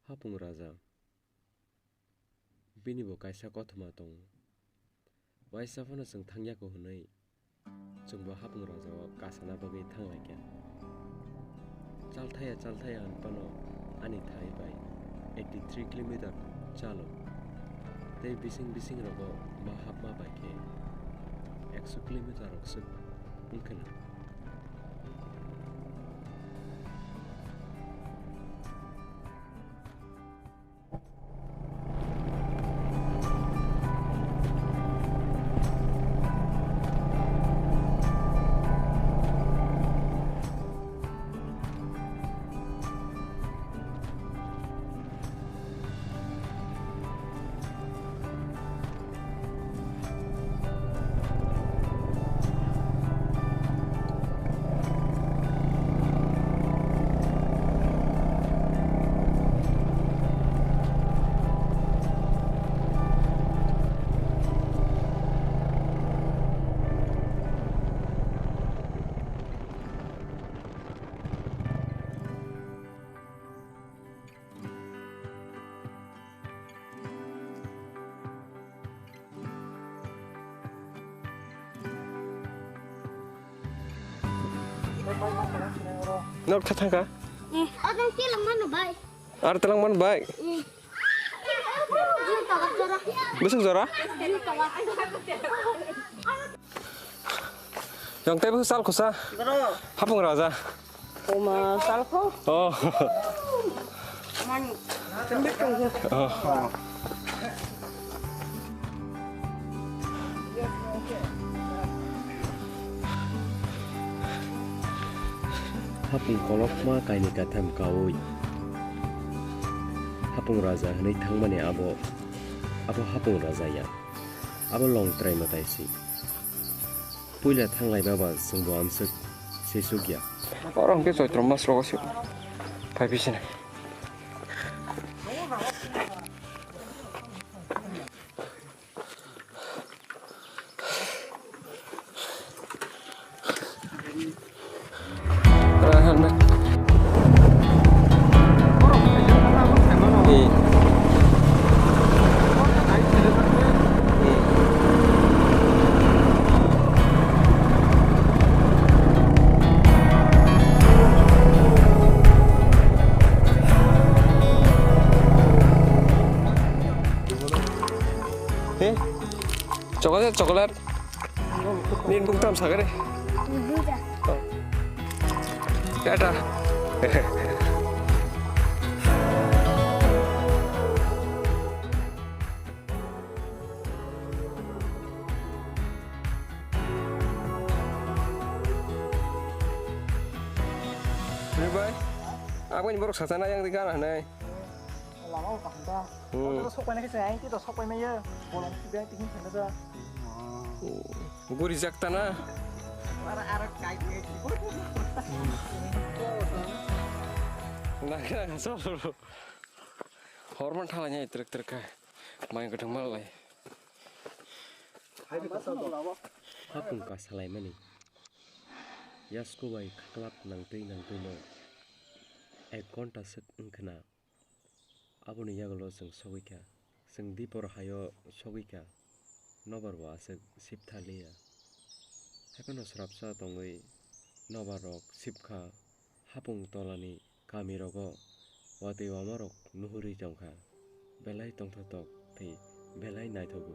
Hapung Raja binibo kaisa kothoma tongo waisa phano chwng thangyaku hwnwi chwngbo Hapung Raja o kasana bagwi thanglaikia chalthaya hanpano ani thai bai 83 kilometer chalo tei bising rogo mahapma bai ke 100 kilometer rok suk ungkhana Nok tatangka? Orang tilang mana bay? Ar telang man baik. Besok zora? Yang tebu sal kusa. Hapung Raja. Oma salko. Oh. Man, tembik tunggu. Oh. Hapung kolok ma kaini katham kaoi Hapung Raja hnai thangmani abo Hapung Raja ya abo long trai mataisi puila thanglai baba sungbo amsuk sesugya orang ke soitro mas rogosyo pai bisina coklat nin bung tam sagare ada Bye. Aku ini baru sasana yang tiga lah nih. Lama kok dah. Terus sok panen ke saya, kita sok panen ya. Bolong sudah tinggi sana dah. Gue reject tanah. Arah kait gitu. Nah, so. Hormon thalanya trek main gedeng mal lai. Hapung ka salai mani. Yasko bai khaklap nangtui no. Ghonta sek ungkhana. Aboni yagalo sing sogika. Sing dipor hayo sogika. Nobarwa asek sipthaliya. Hakono srapsa tongoi nobarok sipkha hapung tolani kamirogo wati wamarok nuhuri jongkha belai tongthotok thei belai naithogo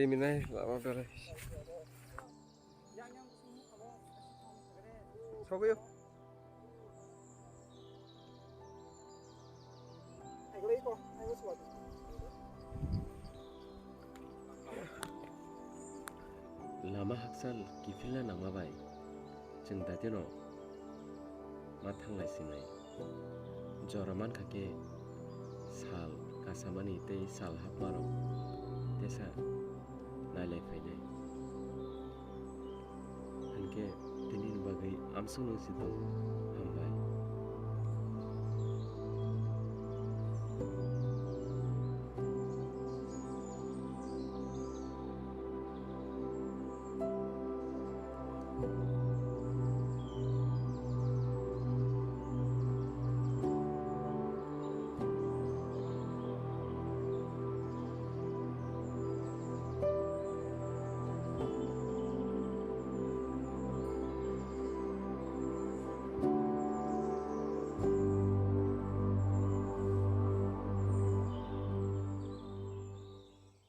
minai lama belai. Yang semua kalau sogo yo. Ayo lagi kok, ayo suatu. Lama haksal kifilna nama bai. Jeng datino ma thanglai sinai. Joraman kake sal kasamani te sal hapmaro. Tesa nailai fainai. Hanke tinin bagai amsung situ